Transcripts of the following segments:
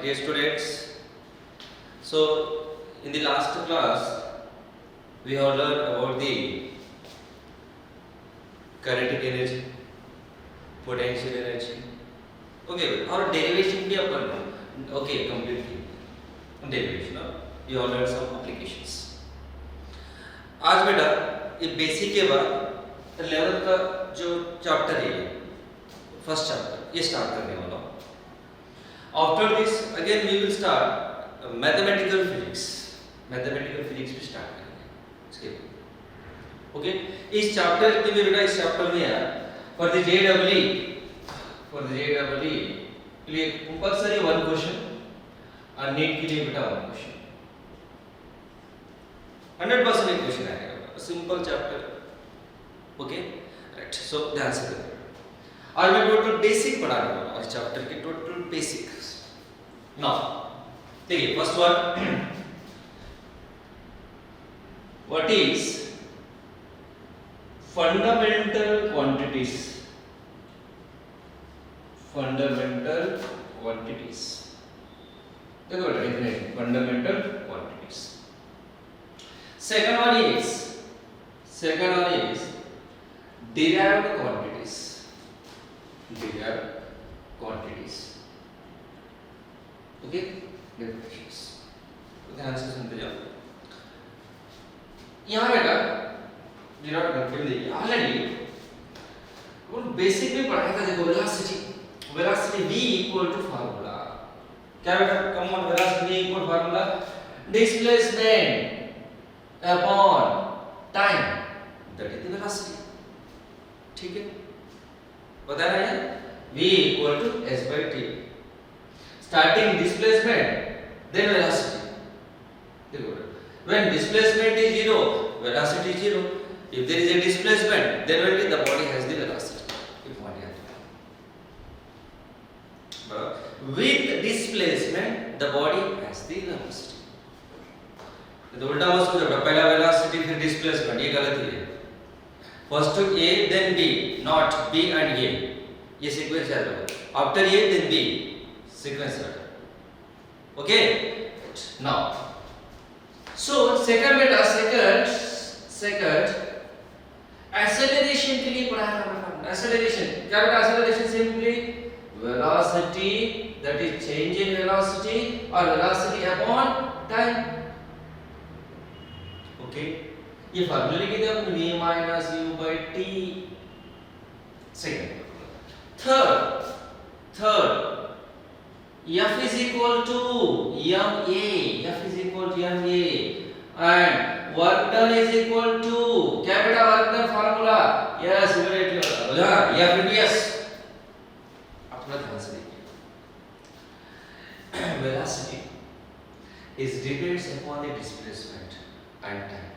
dear students, so in the last class we have learned about the kinetic energy, potential energy. Okay, और derivation भी अपन okay completely derivation. Now you have learned some applications. आज बेटा ये basic के बाद 11th का जो chapter है फर्स्ट चैप्टर ये स्टार्ट करने वाला हूँ. After this again we will start mathematical physics. Mathematical physics भी start करेंगे इसके बाद. Okay, इस चैप्टर के लिए बेटा इस चैप्टर में यार for the JEE के लिए कंपल्सरी वन क्वेश्चन और नीट के लिए बेटा वन क्वेश्चन 100% एक क्वेश्चन आएगा. Simple chapter. Okay right. So ध्यान से करें. आज मैं टोटल बेसिक पढ़ाने वाला हूँ इस चैप्टर के टोटल बेसिक्स. नाउ देखिए first one what is fundamental quantities. Fundamental quantities देखो definition fundamental quantities. Second one is derived quantities. Derived quantities. Okay? Definitions. ध्यान से सुनते जाओ. यहाँ बेटा derived quantity देखिए ऑलरेडी वो बेसिक में पढ़ाया था. देखो velocity v equal to formula क्या बेटा. Come on velocity v equal formula displacement upon time that is the velocity. ठीक है बता रहे हैं v equal to s by t. starting displacement then velocity. देखो when displacement is 0 velocity is 0. if there is a displacement then only the body has the velocity. if body has with displacement the body has the velocity. तो उल्टा मत सोचो. पहला velocity फिर displacement ये गलती है. First a then b not b and a ये सीक्वेंस याद रखो. After a then b sequence याद रखो. ओके नाउ सो सेकंड बेटा सेकंड एक्सेलरेशन के लिए पढ़ाया था. एक्सेलरेशन क्या बेटा. Acceleration simply velocity that is change in velocity और वेलोसिटी अपॉन टाइम. ओके ये फार्मूला लिखे थे अपने v minus u by t. Second third f is equal to ma. f is equal to ma and work done is equal to क्या बेटा work done formula. Yes immediately बोला f into s. अपना ध्यान से देखिए. velocity is depends upon the displacement and time.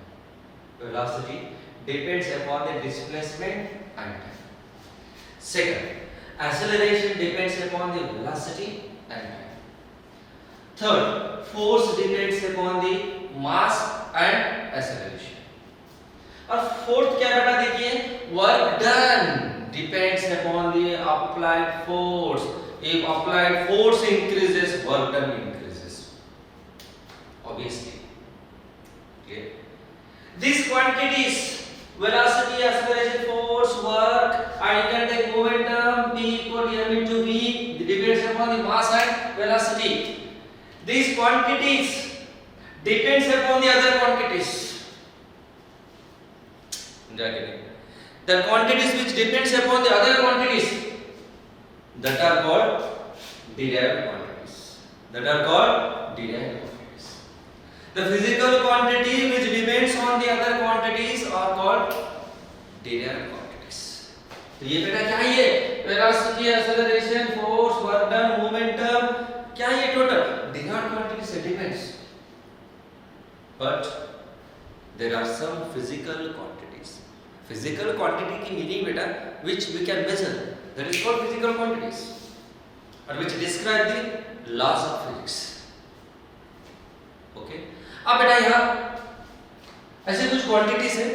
Velocity depends upon the displacement and time. Second, acceleration depends upon the velocity and time. Third, force depends upon the mass and acceleration. और fourth क्या बेटा देखिए work done depends upon the applied force. If applied force increases, work done increases. Obviously. Okay. These quantities velocity, acceleration, force, work, and you can take momentum b equal to m into v depends upon the mass and velocity. These quantities depends upon the other quantities. The quantities which depends upon the other quantities that are called derived quantities. The physical quantity which depends on the other quantities are called derived quantities. तो ये बेटा क्या है ये velocity, acceleration, force, work done, momentum क्या है ये total derived quantities से depends. But there are some physical quantities. Physical quantity की meaning बेटा which we can measure, that is called physical quantities, or which describe the laws of physics. Okay. अब बेटा यहाँ ऐसे कुछ क्वांटिटीज है.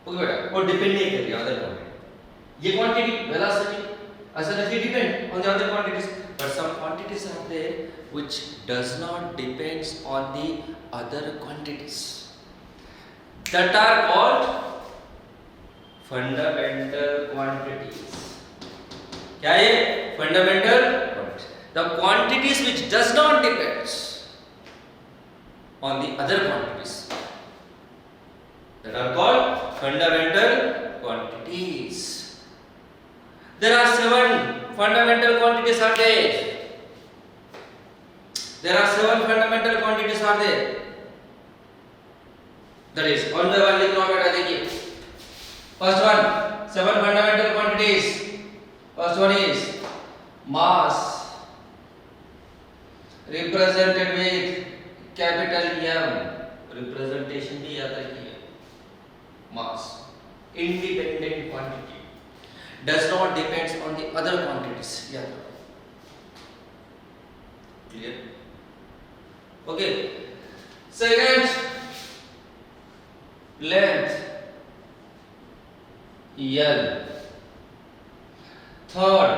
Okay बेटा वो डिपेंड नहीं करती अदर क्वांटिटी. ये quantity velocity acceleration depend on the other quantities, but some quantities are there which does not depends on the other quantities, that are called fundamental quantities. क्या है? Fundamental quantities. The quantities which does not depends on the other quantities, that are called fundamental quantities. There are 7 fundamental quantities are there. There are 7 fundamental quantities are there. That is one by one लिख लो बेटा. देखिए first one, 7 fundamental quantities. First one is mass, represented with capital M. Representation भी याद रखिए. Mass, independent quantity, does not depends on the other quantities. याद रखो. Clear? Okay. Second, length L. Third,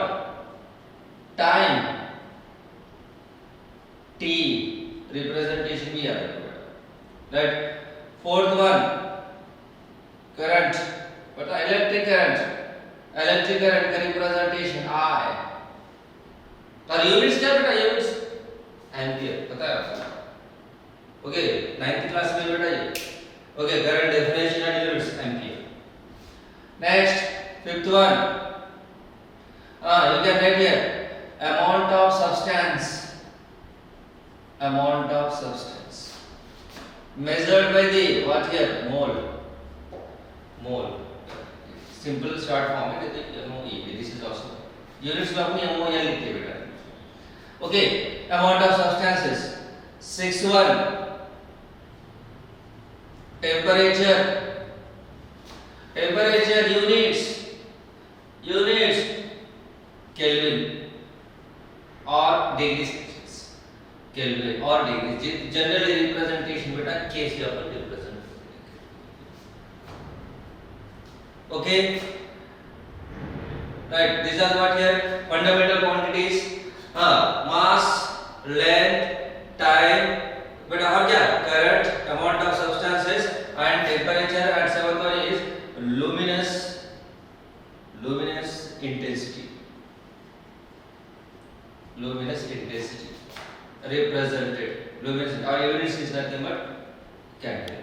time T. Representation भी याद रखो. Right. Fourth one, current. What are electric current? Electric current का representation I. और units क्या बेटा? Units ampere. पता है आपको? ओके, 9th क्लास में बेटा ये. Okay, current definition and units ampere. Next, fifth one. You can write here amount of substance. Amount of substance measured by the what here? Mole. Mole. Simple short form है. MOE. This is also units में अपनी MOL लिखते हैं बेटा. Okay, amount of substances. Sixth one, temperature. Temperature units. Units Kelvin or degree Celsius. Kelvin or degree. Generally representation बेटा K से अपन represent. Okay. Right. These are what here fundamental quantities. Mass, length, time, बेटा और क्या? Current, amount of substances and temperature, and seventh one is luminous intensity. Luminous intensity represented. Luminous or units is nothing but candle.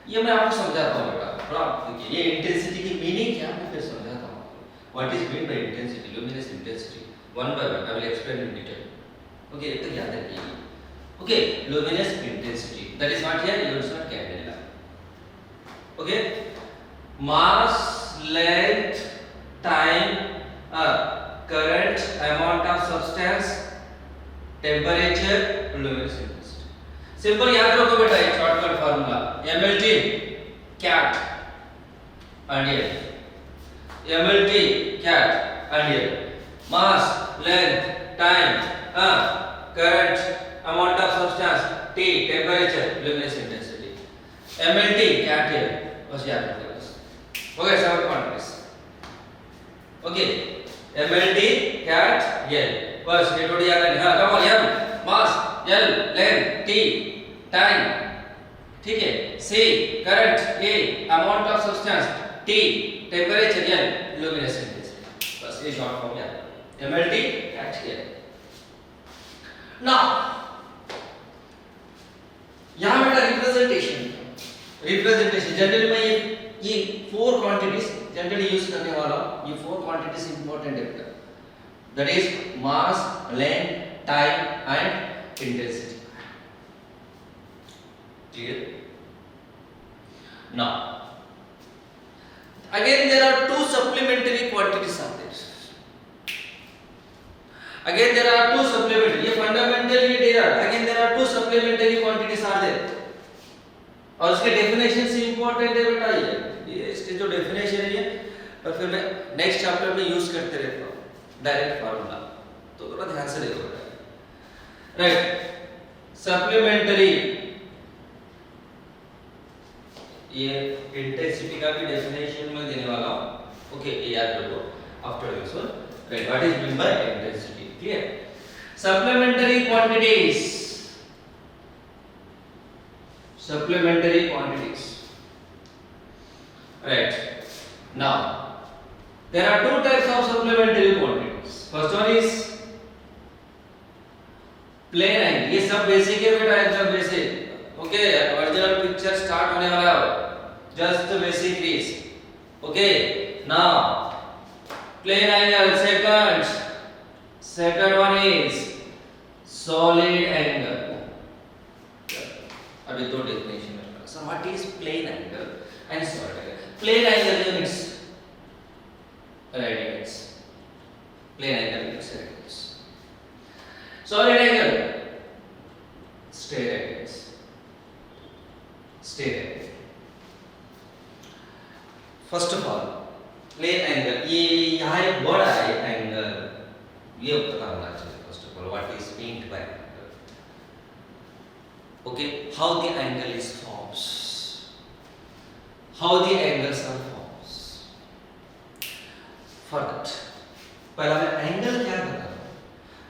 ये मैं आपको समझाता हूँ बेटा. थोड़ा देखिए ये इंटेंसिटी की मीनिंग क्या है मैं फिर समझाता हूँ. What is meant by intensity? Luminous intensity. One by one I will explain in detail. Okay, तो याद रखिए. Okay, luminous intensity. That is what here units not candela. Okay, mass, length, time, current, amount of substance, temperature, luminous intensity. Simple याद रखो बेटा एक shortcut formula. MLT, cat, and here. MLT, cat, and here. Mass, length, time, current, amount of substance, T, temperature, luminous intensity. MLT, cat here. बस याद रखो बस. Okay, 7 quantities. Okay, MLT, cat, L. बस ये थोड़ी याद रखनी. हाँ, come on, M, mass, L, length, T, time. ठीक है. C, current, A, amount of substance, T, temperature, L, luminous intensity. बस ये short form याद. MLT, cat, L. Now, यहाँ बेटा रिप्रेजेंटेशन जनरली मैं ये 4 क्वांटिटीज जनरली यूज करने वाला हूँ. ये 4 क्वांटिटीज इंपॉर्टेंट है बेटा. That is mass, length, time and intensity. Clear? Now again there are 2 supplementary quantities are there. Again there are 2 supplementary. ये fundamentally derived. Again there are 2 supplementary quantities are there. और उसके definition से important है बेटा ये इसके जो definition है ये और फिर मैं नेक्स्ट चैप्टर में यूज करते रहता हूँ डायरेक्ट फार्मूला. तो थोड़ा ध्यान से देखो बेटा. राइट. सप्लीमेंट्री ये इंटेंसिटी का भी डेफिनेशन में देने वाला हूँ. ओके, ये याद रखो after this one. Right. What is mean by intensity? Clear? supplementary quantities. Supplementary quantities. Right. Now, there are two types of supplementary quantities. First one is plane angle. ये सब बेसिक है बेटा, एकदम basic. Okay, original picture start होने वाला है. Just basic is okay. Now plane angle. Second one is solid angle. अभी दो डेफिनेशन है. So what is plane angle and solid angle? Plane angle units radians. Plane angle units radians. Solid angle straight radians. Straight angle. First of all, plane angle. ये यहाँ एक word है angle. ये पता होना चाहिए. First of all, what is meant by angle? Okay, how the angle is formed. How the angles are formed. For that, पहला मैं एंगल क्या बता रहा हूँ,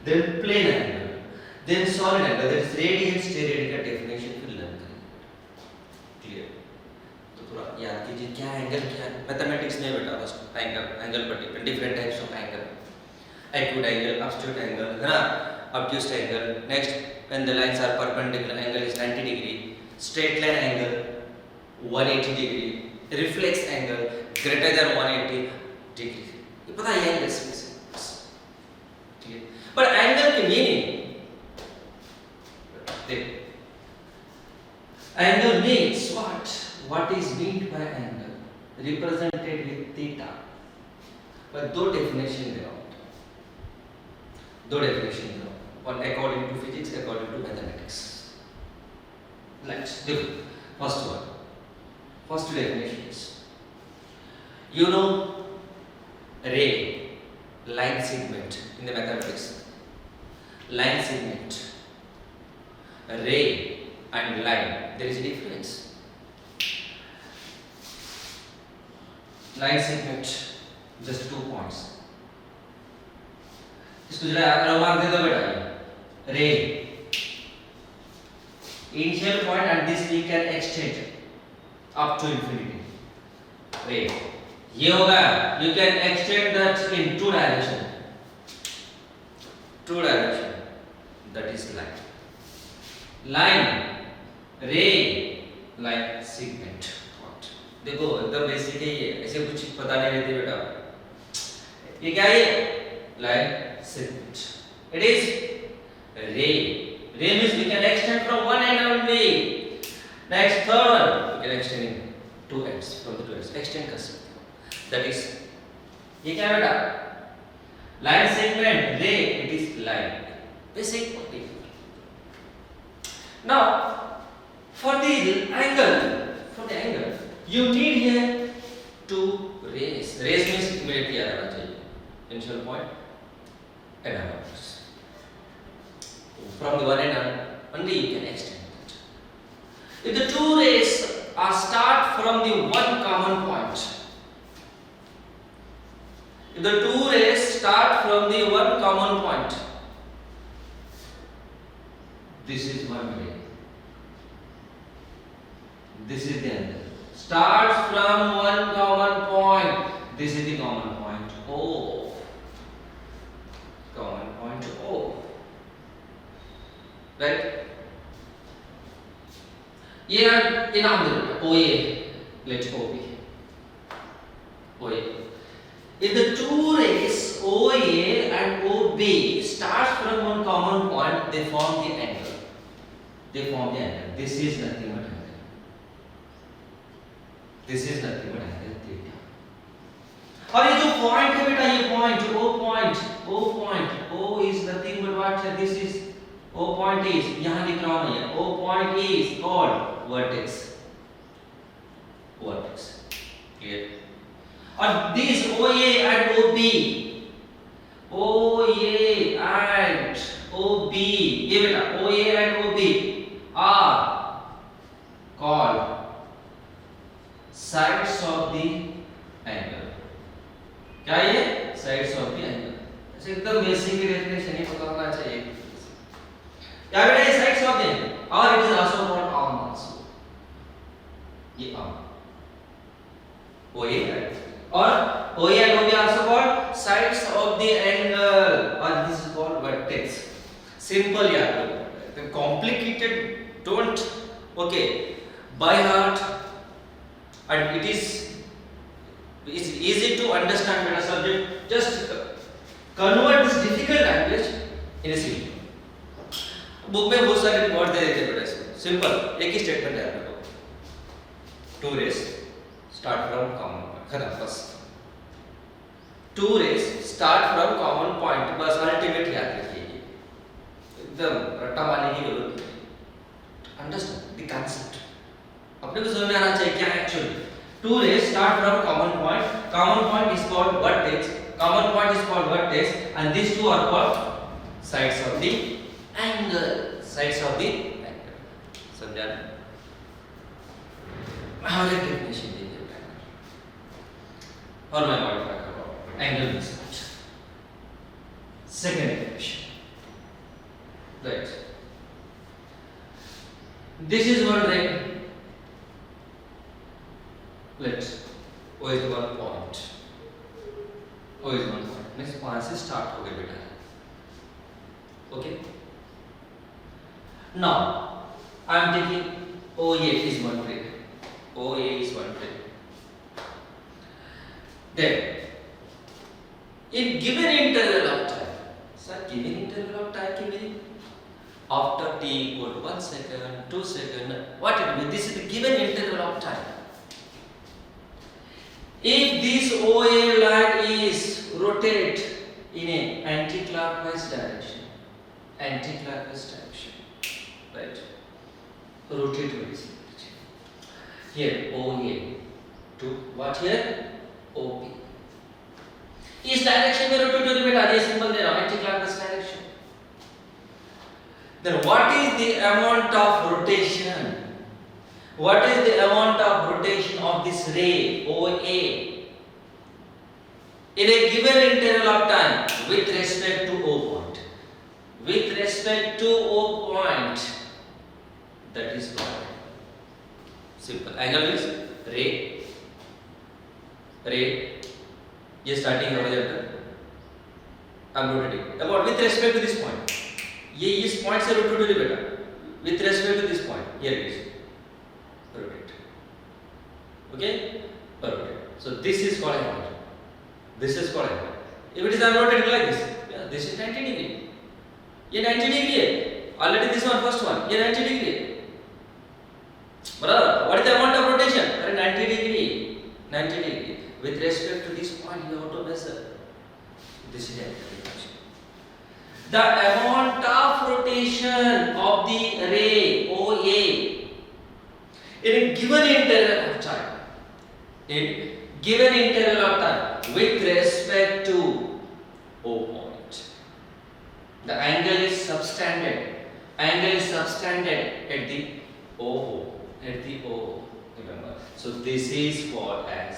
then plane angle, then solid angle, that is radian, straight radian का definition फिर learn करेंगे. Clear? तो थोड़ा याद कीजिए क्या एंगल क्या है. मैथमेटिक्स में बेटा फर्स्ट एंगल पर different types of angle. acute angle, obtuse angle, है ना, obtuse angle. Next, when the lines are perpendicular, angle is 90 degree. Straight line angle 180 degree. Reflex angle greater than 180 degree. ये पता है angles में से. ठीक है, पर एंगल की मीनिंग देखो. Angle means what is meant by angle, represented with theta. पर दो डेफिनेशन दे रहा हूं. One according to physics, according to mathematics. Let's do first one. First definition is, you know, ray, line segment in the mathematics. Line segment, ray and line, there is a difference. Line segment, just 2 points. इसको जरा mark दे दो बेटा. रे initial point and this we can extend up to infinity. रे ये होगा, you can extend that in two direction. That is line. ray, line segment. देखो एकदम बेसिक है ये, ऐसे कुछ पता नहीं रहती बेटा. ये क्या है? line segment. It is ray. Ray means we can extend from one end only. Next, third one, we can extend in two ends, from the two ends. Extend कर सकते हो. That is, ये क्या बेटा? Line segment, ray, it is line. Basic quantity. Now, for the angle, you need here two rays. Rays means immediately आ जाना चाहिए. Initial point. And outwards. From the one end only you can extend it. If the two rays are start from the one common point, this is one ray. This is the angle. Starts from one common point. This is the common point O. Common point O, right? ये नाम दे दो OA. Let OB. OA. If the two rays OA and OB starts from one common point, they form the angle. This is nothing but angle. Theta. और ये जो point है बेटा, ये point O is nothing but what? This is O point is, यहाँ लिख रहा हूँ मैं. O point is called vertex. Clear? और this OA and OB, ये बेटा OA and OB are called sides of the angle. क्या ये? Sides of the angle. ऐसे एकदम बेसिक डेफिनेशन ही पता होना चाहिए. क्या बेटा ये साइड्स ऑफ द एंगल और it is also called arm also, ये arm OA or OA and OB are also called sides of the angle or this is called vertex. Simple यार, the complicated don't okay by heart and it is easy to understand better subject. Just convert this difficult language in a simple. Book में बहुत सारे word दे देते बेटा इसमें, simple एक ही statement है आपको, two rays start from common point, खत्म बस, two rays start from common point, बस अल्टीमेट याद रखिए, एकदम रट्टा मारने की जरूरत नहीं, अंडरस्टैंड द कांसेप्ट, अपने को समझ में आना चाहिए क्या है actually. Two rays start from common point is called vertex, common point is called vertex and this two are called sides of the angle, sides of the angle. समझा ना? और एक डेफिनेशन दीजिए और मैं मॉडिफाई करूंगा angle measurement. Second definition, right, this is one ray, let's O is one point, O is one point, means वहां से स्टार्ट हो गया बेटा, okay. Now I am taking OA is one ray, OA is one ray. Then in given interval of time, sir, given interval of time के meaning after t equal to 1 second, 2 second, what it means? This is the given interval of time. If this OA line is rotate in a anti-clockwise direction, right? Rotate with this. Here OA to what here? OP. इस direction में rotate होने बेटा, ये symbol दे रहा हूं, anti-clockwise direction. Then what is the amount of rotation? What is the amount of rotation of this ray OA in a given interval of time with respect to O point? With respect to O point, that is called simple. Angle is ray, ये starting horizontal, I'm rotating about with respect to this point. ये इस point से rotate हो रही बेटा, with respect to this point, here it is. Rotate. Okay? Rotate. So this is called angle. This is called angle. If it is rotated like this, yeah, this is 90 degree. ये 90 degree है. Already this one first one. ये 90 degree है. Brother, what is the amount of rotation? अरे 90 degree. 90 degree. With respect to this point, you have to measure. This is angle. The amount of rotation of the ray OA in a given interval of time, with respect to O point, the angle is subtended at the O, remember. So this is called as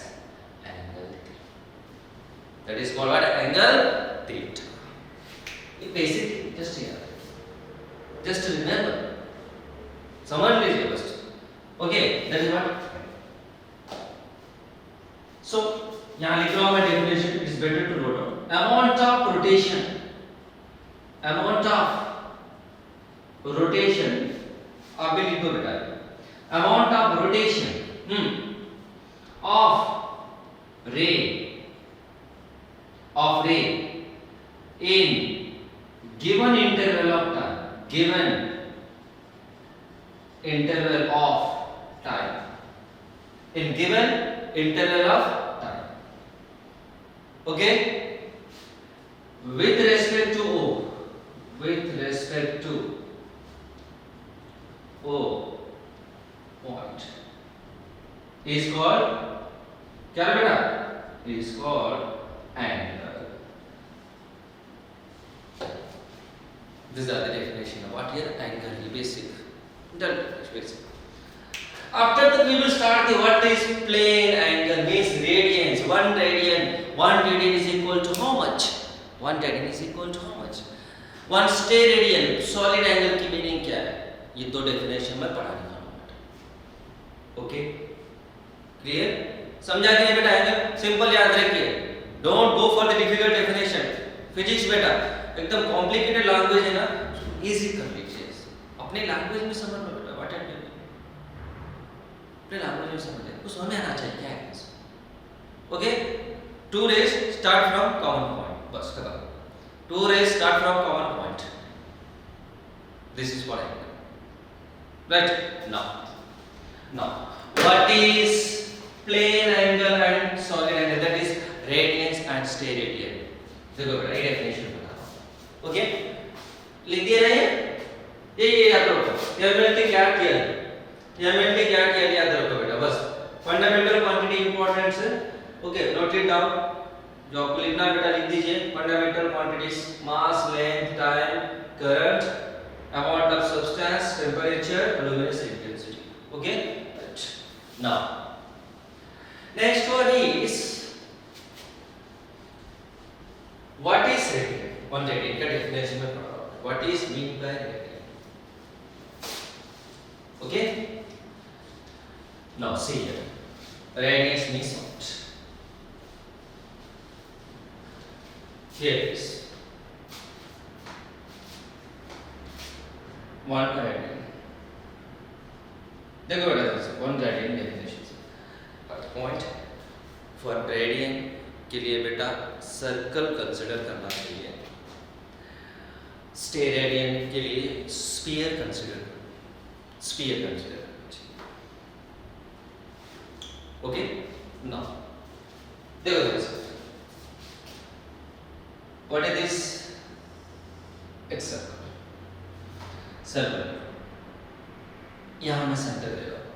angle theta. That is called what? Angle theta. Basically just here, just to remember, someone please first. Okay, that is what. So यहाँ लिख रहा हूँ मैं definition. It is better to note down. Amount of rotation आप भी लिखो बेटा. Amount of rotation of ray in given interval of time, in given interval of time, okay, with respect to O point is called क्या बेटा? Is called angle. These are the definition of what here angle, basic. Done, basic. After that we will start the what is plane angle, means radians. 1 radian is equal to how much? 1 radian is equal to how much? One steradian solid angle की meaning क्या है, ये दो definition में पढ़ा रहा हूं। Okay, clear? समझा कि नहीं बेटा? एंगल सिंपल याद रखिए, don't go for the difficult definition. Physics बेटा एकदम कॉम्प्लिकेटेड लैंग्वेज है ना, इजी कर लीजिए, अपने लैंग्वेज में समझ लो बेटा। व्हाट एंड अपने लैंग्वेज में समझ ले, कुछ समझ में आना चाहिए क्या है। Okay, two rays start from common point, बस खत्म। Two rays start from common point. This is what I mean. Right? Now, what is plane angle and solid angle? That is radians and steradian. देखो बेटा, ये definition बता रहा हूँ। Okay? लिख दिया ना ये याद रखो। ये हमने क्या किया? याद रखो बेटा, बस fundamental quantity importance है। Okay, note it down. जो आपको लिखना है बेटा लिख दीजिए। Fundamental quantities, mass, length, time, current, amount of substance, temperature, luminous intensity. Okay, now next one is what is radian. One radian का डेफिनेशन में पढ़ा हुआ है, what is mean by radian. Okay, now see here, radius means what? Here is one radian. देखो बेटा, one radian definition। But point for radian के लिए बेटा सर्कल कंसिडर करना चाहिए, स्टेरेडियन के लिए स्फीयर कंसिडर करना चाहिए। ओके, नाउ देखो what is this? It's circle। यहाँ मैं सेंटर दे रहा हूँ।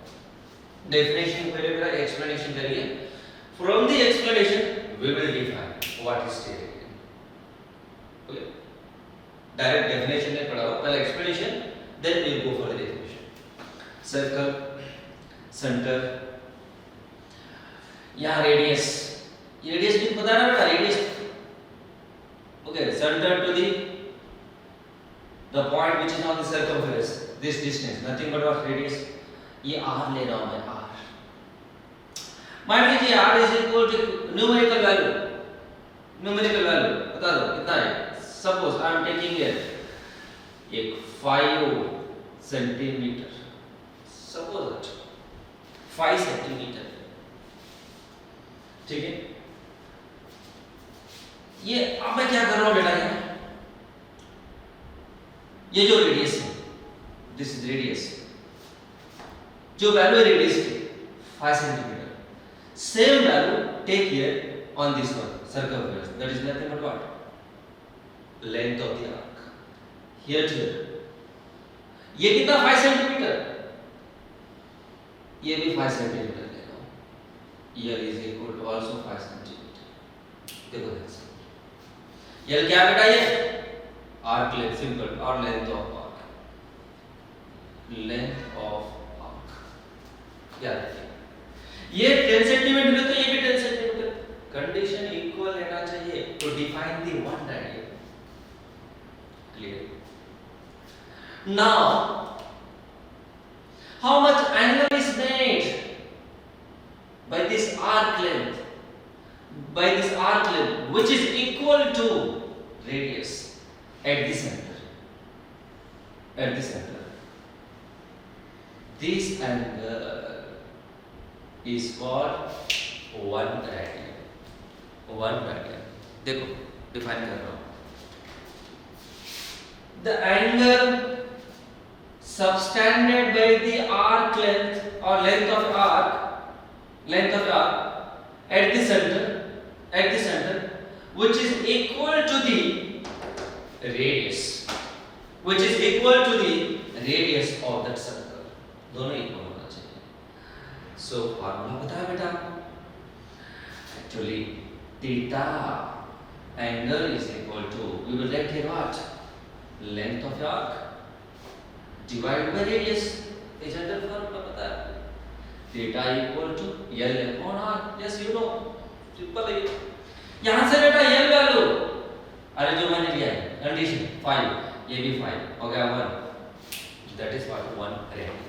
डेफिनेशन पहले मेरा एक्सप्लेनेशन करिए। From the explanation we will define what is steradian. Okay, direct definition नहीं पढ़ा हो, पहले explanation, then we will go for the definition. Circle, centre, यहाँ रेडियस भी पता ना बेटा, radius. Okay, center to the point which is on the circumference, this distance, nothing but what radius। ये r ले रहा हूं मैं, r। मान लीजिए r is equal to numerical value बता दो कितना है। Suppose I am taking here एक 5 सेंटीमीटर, suppose that 5 सेंटीमीटर, ठीक है। ये अब मैं क्या कर रहा हूं बेटा, ये जो रेडियस है, दिस इज रेडियस, जो वैल्यू है रेडियस की 5 centimetre, same value take here on this one circumference, that is nothing but what? Length of the arc, here to here. ये कितना 5 सेंटीमीटर, ये भी 5 सेंटीमीटर ले रहा हूं, here is equal to also 5 centimetre. देखो ये क्या बेटा, ये आर्क लेंथ, सिंपल, और लेंथ ऑफ आर्क, याद रखिए। ये 10 सेंटीमीटर है तो ये भी 10 सेंटीमीटर, कंडीशन इक्वल रहना चाहिए to define the one radian. Clear? Now how much angle is made by this arc length which is equal to radius at the center, this angle is called 1 radian। देखो define कर रहा हूं, the angle subtended by the arc length or length of arc at the center which is equal to the radius of that circle, दोनों equal होना चाहिए। So formula पता है बेटा आपको, actually theta angle is equal to, we will write here what, length of arc divided by radius, ये general formula पता है, theta equal to L upon R, yes you know, simple है। यहां से बेटा L वैल्यू, अरे जो मैंने लिया है कंडीशन 5 ये भी 5 हो गया 1 that is what 1 radian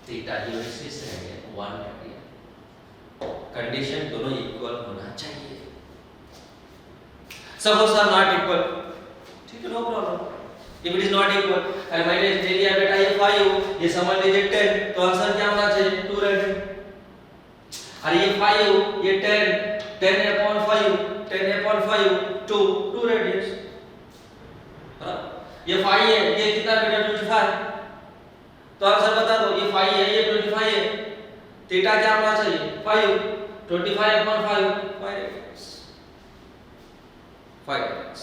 theta यूनिसिस रेडियन 1 रेडियन कंडीशन दोनों इक्वल होना चाहिए सपोज आर नॉट इक्वल ठीक है no problem if it is not equal and मैंने दे दिया बेटा ये 5 ये समझ लीजिए 10 तो आंसर क्या होना चाहिए 2 रेडियन अरे ये 5 ये 10 upon 5 2 रेडियंस है ये 5 है ये कितना बेटा 25 तो आंसर बता दो ये 5 है ये 25 है थीटा क्या होना चाहिए 5 25 upon 5 radians 5 radians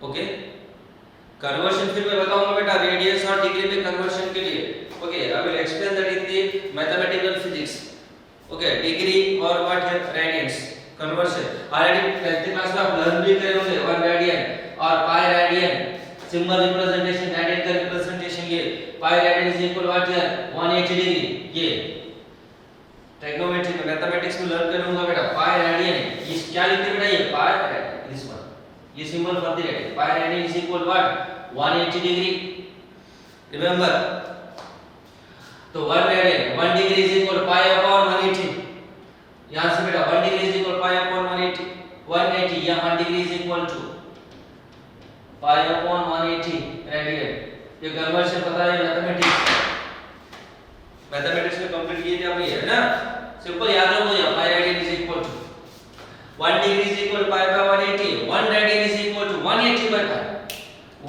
okay conversion फिर मैं बताऊंगा बेटा रेडियंस और डिग्री में कन्वर्शन के लिए okay I will explain that in the mathematical physics okay degree और व्हाट है radians conversion already 10th class में आप लर्न भी करे होंगे 1 रेडियन और pi radian symbol representation radian का रिप्रेजेंटेशन ये pi radian is equal what है 180 डिग्री ये ट्रिग्नोमेट्री में मैथमेटिक्स में लर्न करूंगा बेटा पाई रेडियन ये क्या लिखते बेटा ये पाई रेडियन दिस वन ये symbol for the radian pi radian is equal what 180 degree remember तो 1 radian 1 degree is equal pi upon 180 यहां से बेटा 1 degree is equal pi upon 180 या 1 degree is equal to pi upon 180 radian ये conversion पता है mathematics में complete किए थे हम ये है ना सिंपल याद रखो ये pi radian is equal to 1 degree is equal pi by 180 1 radian is equal to 180 by pi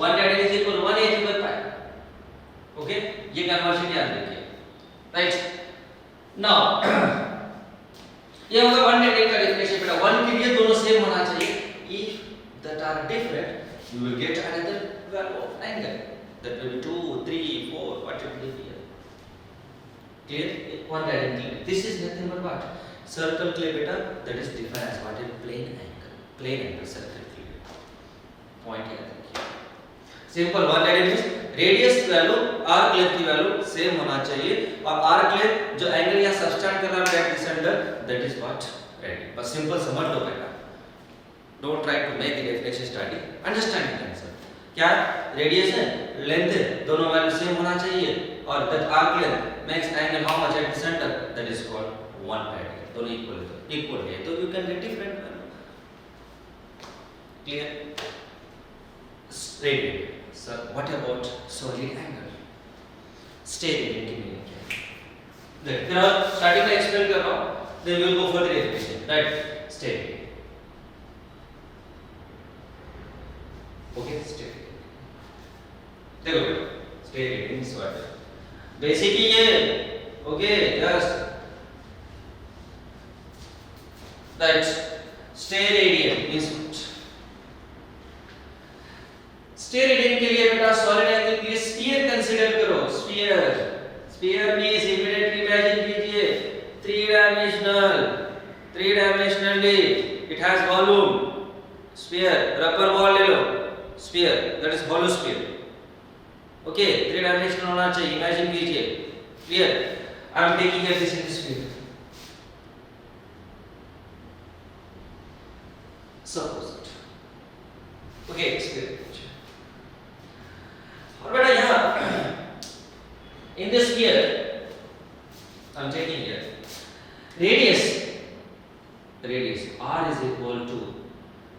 1 radian is equal 180 by pi okay ये कन्वर्शन याद रखिए राइट नाउ ये होगा 1 रेडियन का डेफिनेशन बेटा 1 के लिए दोनों सेम होना चाहिए if that are different you will get another value of angle that will be 2 3 4 what it will be here clear 1 radian clear this is nothing but what circle clear beta that is defined as what is plane angle circle clear point याद रखिए simple 1 radian means radius value arc length की value same होना चाहिए और arc length जो angle या subtend कर रहा है this under that is what radian बस simple समझ लो बेटा don't try to make the definition study understand the concept क्या रेडियस है लेंथ है दोनों वैल्यू सेम होना चाहिए और that arc length makes angle how much at the centre that is called 1 radian दोनों इक्वल है तो you can get different value clear radian sir what about solid angle state radian की meaning क्या है देख फिर स्टार्टिंग में explain कर रहा हूं then we will go for the definition right state okay state देखो स्टेट मींस व्हाट बेसिकली ये okay just that state radian means state radian के लिए बेटा सॉलिड एंगल के लिए स्फीयर कंसीडर करो स्फीयर मींस इमीडिएटली इमेजिन कीजिए 3 dimensionally it has volume sphere rubber ball ले लो sphere that is hollow sphere okay 3 dimensional होना चाहिए imagine कीजिए clear I am taking here this in the sphere suppose it okay sphere और बेटा यहाँ in this sphere I am taking here radius r is equal to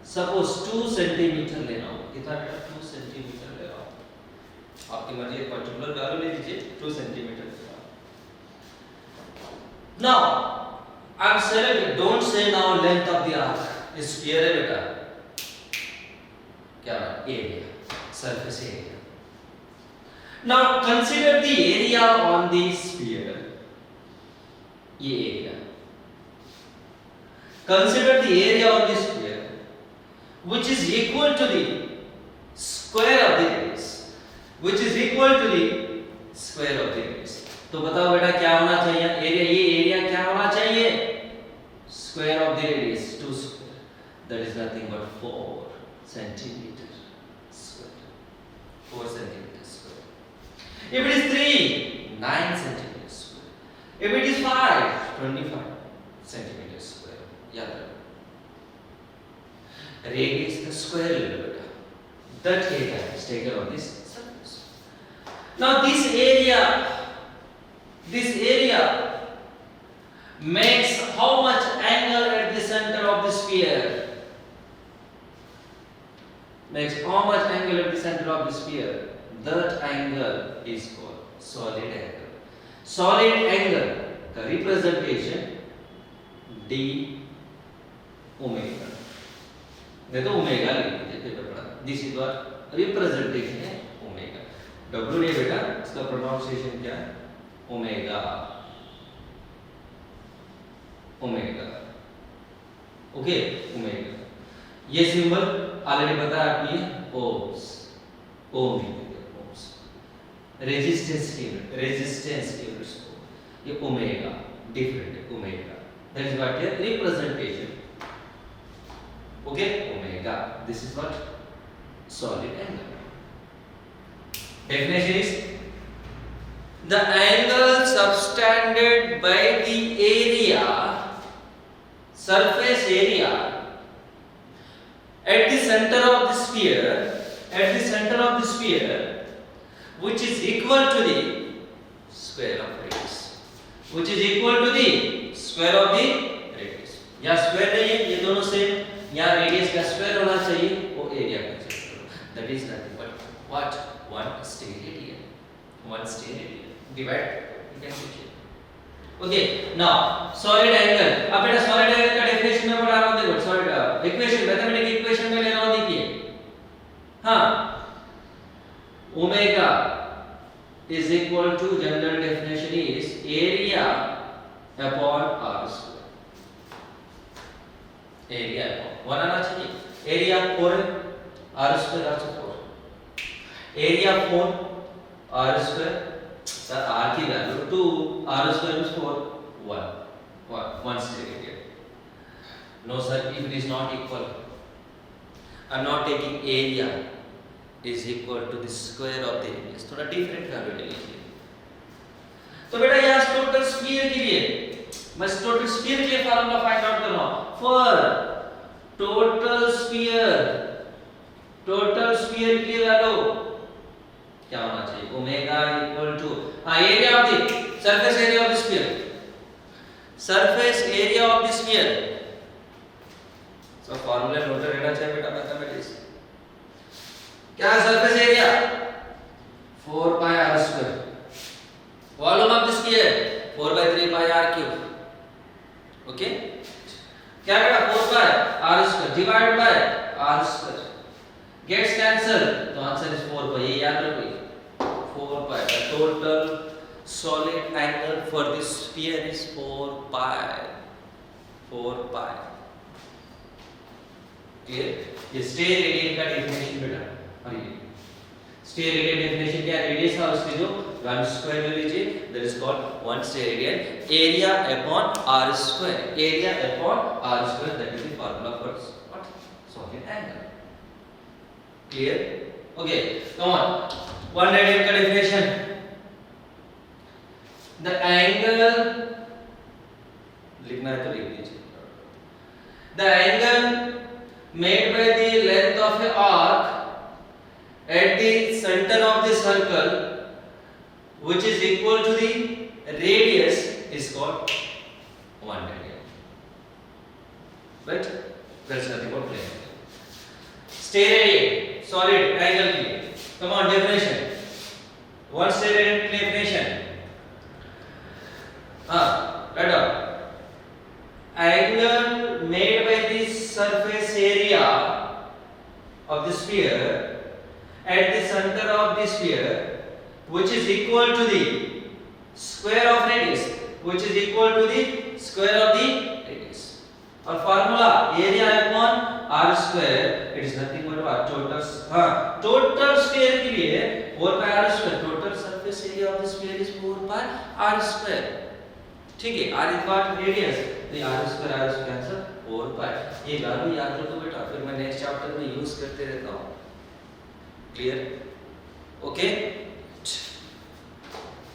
suppose 2 centimeter लेना हो कितना बेटा 2 सेंटीमीटर ले रहा हूं आपकी मर्जी है पर्टिकुलर वैल्यू ले लीजिए 2 centimetre now I am select don't say now length of the arc is sphere है बेटा क्या area surface area now consider the area on the sphere ये area consider the area on the sphere which is equal to the square of the radius which is equal to the square of the radius तो बताओ बेटा क्या होना चाहिए area ये area क्या होना चाहिए square of the radius 2 square that is nothing but 4 centimeter square 4 centimeter square if it is 3 9 centimeter square if it is 5 25 centimeter square याद रखो radius का square ले लो बेटा, that area is taken on this surface. Now this area makes how much angle at the center of the sphere? Makes how much angle at the center of the sphere? That angle is called solid angle. Solid angle का representation d omega. नहीं तो omega लिख दीजिए paper पढ़ा. This is what representation है omega. W नहीं बेटा, इसका प्रोनाउंसिएशन क्या है? ओमेगा. ओमेगा. Okay, omega. ये सिंबल ऑलरेडी बताया आपको, ये ओम्स. ओम लिख दीजिए, ओम्स. रेजिस्टेंस यूनिट्स को ये ओमेगा डिफरेंट है, omega. That is what your representation. Okay, omega. This is what solid angle. Definition is the angle subtended by the area, surface area at the center of the sphere, which is equal to the square of radius. Which is equal to the square of the radius. या square नहीं है, ये दोनों same. यहाँ radius का square होना चाहिए, वो एरिया का square. That is nothing but what? One steradian. Divide. You can see it. Okay. Now solid angle. अब बेटा solid angle का डेफिनेशन में पढ़ा रहा हूँ. देखो solid इक्वेशन, मैथमेटिकल इक्वेशन में ले रहा हूँ. देखिए, हाँ, omega is equal to, general definition is area upon r square. Area one आना चाहिए. एरिया 4 है, r स्क्वायर r से 4. Area 4 r square, sir r की value 2, r square is 4, 1 steradian. No sir, if it is not equal, I am not taking area is equal to the square of the radius. थोड़ा different value ले लीजिए. तो बेटा यहाँ total sphere के लिए मैं टोटल स्फीयर के लिए फार्मूला फाइंड आउट कर रहा हूं. फॉर टोटल स्फीयर की वैल्यू क्या होना चाहिए? ओमेगा इक्वल टू, हां, area of the surface area of the sphere. Surface area of the sphere. So formula note रहना चाहिए बेटा मैथमेटिक्स. क्या है surface area? 4 pi r square. Volume of the sphere 4/3 pi r cube. Okay, क्या बेटा 4 pi r square divide by r square. Gets cancel, तो answer is 4 pi. ये याद रखो, 4 pi. The total solid angle for this sphere is 4 pi. Clear? ये steradian का definition बेटा. और ये स्टेरेडियन डेफिनेशन क्या है? रेडियस है उसकी जो 1 स्क्वायर ले लीजिए, that is called 1 steradian. Area upon r square. Area upon r square, that is the formula for what? Solid angle. Clear? Okay, come on. 1 radian का definition. The angle, लिखना है तो लिख दीजिए. The angle made by the length of a arc at the center of the circle, which is equal to the radius, is called 1 radian. Right? That's nothing but plane. Steradian, solid angle के लिए. Come on, definition. 1 steradian definition. Write down. Angle made by the surface area of the sphere at the center of the sphere, which is equal to the square of radius, which is equal to the square of the radius. और formula area upon r square, it is nothing but what? Total sphere के लिए 4 pi r square. Total surface area of the sphere is 4 pi r square. ठीक है, r is what? Radius. तो r square answer 4 pi. ये value याद रखो बेटा, फिर मैं नेक्स्ट चैप्टर में यूज करते रहता हूँ. क्लियर? Okay,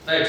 right.